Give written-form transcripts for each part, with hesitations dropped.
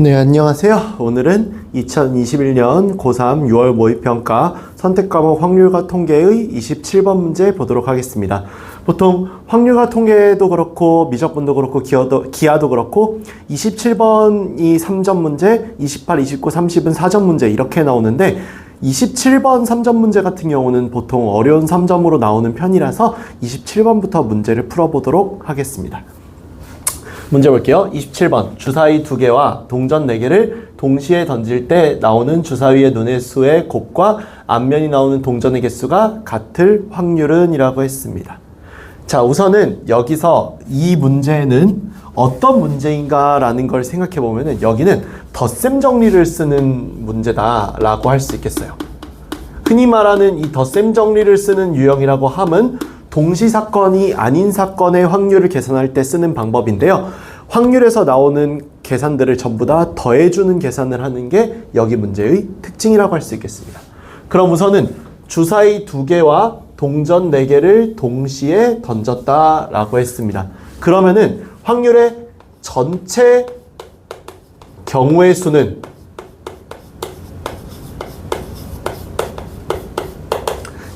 네, 안녕하세요. 오늘은 2021년 고3 6월 모의평가 선택과목 확률과 통계의 27번 문제 보도록 하겠습니다. 보통 확률과 통계도 그렇고 미적분도 그렇고 기하도 그렇고 27번이 3점 문제, 28, 29, 30은 4점 문제 이렇게 나오는데 27번 3점 문제 같은 경우는 보통 어려운 3점으로 나오는 편이라서 27번부터 문제를 풀어보도록 하겠습니다. 문제 볼게요. 27번 주사위 2개와 동전 4개를 동시에 던질 때 나오는 주사위의 눈의 수의 곱과 앞면이 나오는 동전의 개수가 같을 확률은? 이라고 했습니다. 자, 우선은 여기서 이 문제는 어떤 문제인가 라는 걸 생각해 보면은 여기는 덧셈 정리를 쓰는 문제다 라고 할 수 있겠어요. 흔히 말하는 이 덧셈 정리를 쓰는 유형이라고 함은 동시 사건이 아닌 사건의 확률을 계산할 때 쓰는 방법인데요. 확률에서 나오는 계산들을 전부 다 더해주는 계산을 하는 게 여기 문제의 특징이라고 할 수 있겠습니다. 그럼 우선은 주사위 2개와 동전 4개를 동시에 던졌다라고 했습니다. 그러면은 확률의 전체 경우의 수는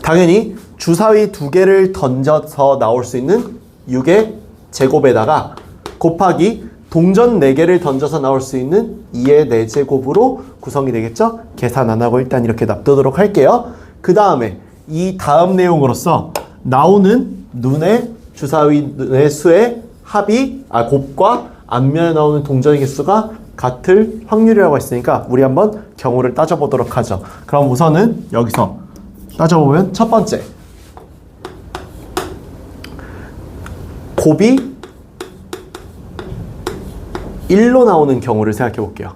당연히 주사위 2개를 던져서 나올 수 있는 6의 제곱에다가 곱하기 동전 4개를 던져서 나올 수 있는 2의 4제곱으로 구성이 되겠죠? 계산 안 하고 일단 이렇게 놔두도록 할게요. 그 다음에 이 다음 내용으로서 나오는 눈의 주사위 눈의 수의 합이 곱과 앞면에 나오는 동전의 개수가 같을 확률이라고 했으니까 우리 한번 경우를 따져보도록 하죠. 그럼 우선은 여기서 따져보면 첫 번째 곱이 1로 나오는 경우를 생각해 볼게요.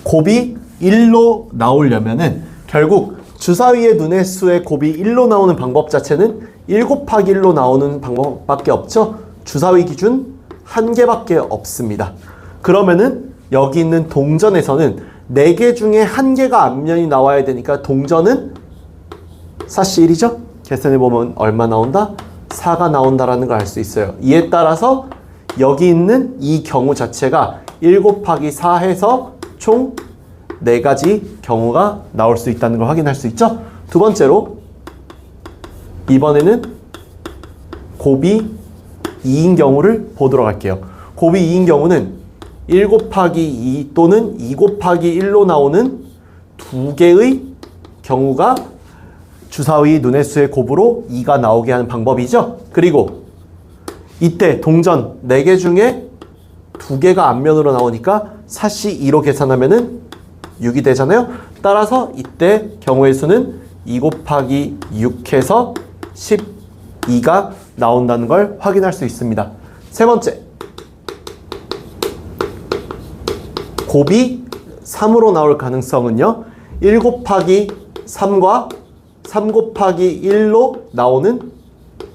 곱이 1로 나오려면은 결국 주사위의 눈의 수의 곱이 1로 나오는 방법 자체는 1 곱하기 1로 나오는 방법밖에 없죠. 주사위 기준 1개밖에 없습니다. 그러면은 여기 있는 동전에서는 4개 중에 1개가 앞면이 나와야 되니까 동전은 4씨 1이죠? 계산해 보면 얼마 나온다? 4가 나온다라는 걸 알 수 있어요. 이에 따라서 여기 있는 이 경우 자체가 1 곱하기 4 해서 총 4가지 경우가 나올 수 있다는 걸 확인할 수 있죠? 두 번째로 이번에는 곱이 2인 경우를 보도록 할게요. 곱이 2인 경우는 1 곱하기 2 또는 2 곱하기 1로 나오는 2개의 경우가 주사위 눈의 수의 곱으로 2가 나오게 하는 방법이죠. 그리고 이때 동전 4개 중에 2개가 앞면으로 나오니까 4씨 2로 계산하면은 6이 되잖아요. 따라서 이때 경우의 수는 2 곱하기 6 해서 12가 나온다는 걸 확인할 수 있습니다. 세 번째, 곱이 3으로 나올 가능성은요. 1 곱하기 3과 3 곱하기 1로 나오는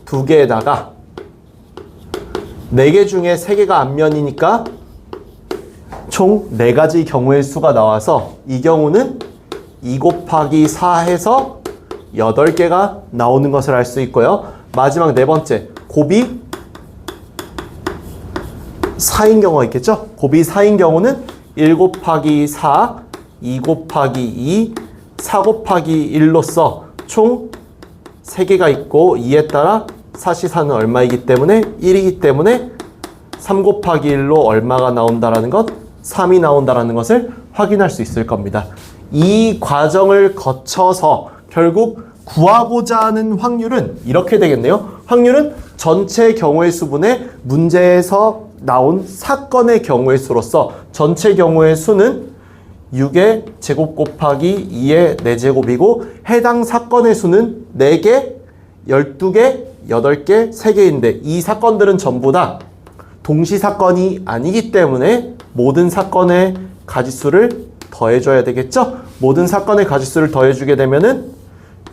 2개에다가 4개 중에 3개가 앞면이니까 총 4가지 경우의 수가 나와서 이 경우는 2 곱하기 4 해서 8개가 나오는 것을 알 수 있고요. 마지막 네 번째, 곱이 4인 경우가 있겠죠? 곱이 4인 경우는 1 곱하기 4, 2 곱하기 2, 4 곱하기 1로서 총 3개가 있고 이에 따라 4시 4는 얼마이기 때문에 1이기 때문에 3 곱하기 1로 얼마가 나온다라는 것, 3이 나온다라는 것을 확인할 수 있을 겁니다. 이 과정을 거쳐서 결국 구하고자 하는 확률은 이렇게 되겠네요. 확률은 전체 경우의 수분의 문제에서 나온 사건의 경우의 수로서 전체 경우의 수는 6의 제곱 곱하기 2의 4제곱이고 해당 사건의 수는 4개, 12개, 8개, 3개인데 이 사건들은 전부 다 동시 사건이 아니기 때문에 모든 사건의 가지수를 더해줘야 되겠죠? 모든 사건의 가지수를 더해주게 되면은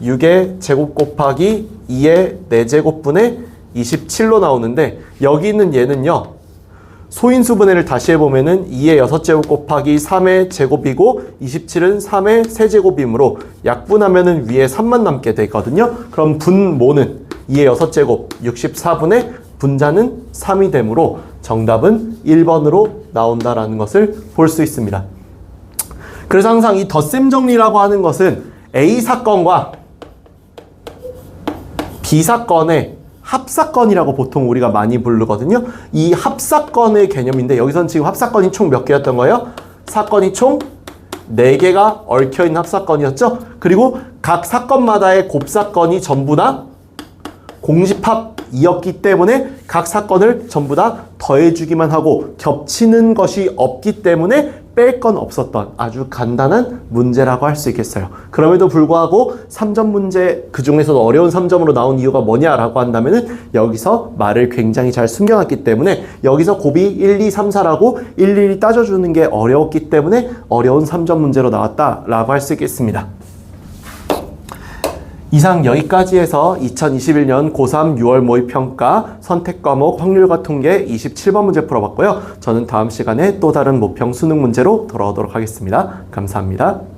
6의 제곱 곱하기 2의 4제곱분의 27로 나오는데 여기 있는 얘는요. 소인수분해를 다시 해보면은 2의 6제곱 곱하기 3의 제곱이고 27은 3의 세제곱이므로 약분하면은 위에 3만 남게 되거든요. 그럼 분모는 2의 6제곱 64분의 분자는 3이 되므로 정답은 1번으로 나온다라는 것을 볼 수 있습니다. 그래서 항상 이 덧셈 정리라고 하는 것은 A 사건과 B 사건의 합사건이라고 보통 우리가 많이 부르거든요. 이 합사건의 개념인데 여기선 지금 합사건이 총 몇 개였던 거예요? 사건이 총 4개가 얽혀있는 합사건이었죠. 그리고 각 사건마다의 곱사건이 전부 다 공집합이었기 때문에 각 사건을 전부 다 더해주기만 하고 겹치는 것이 없기 때문에 뺄 건 없었던 아주 간단한 문제라고 할 수 있겠어요. 그럼에도 불구하고 3점 문제, 그 중에서도 어려운 3점으로 나온 이유가 뭐냐라고 한다면은 여기서 말을 굉장히 잘 숨겨놨기 때문에 여기서 곱이 1, 2, 3, 4라고 일일이 따져주는 게 어려웠기 때문에 어려운 3점 문제로 나왔다라고 할 수 있겠습니다. 이상 여기까지 해서 2021년 고3 6월 모의평가 선택과목 확률과 통계 27번 문제 풀어봤고요. 저는 다음 시간에 또 다른 모평 수능 문제로 돌아오도록 하겠습니다. 감사합니다.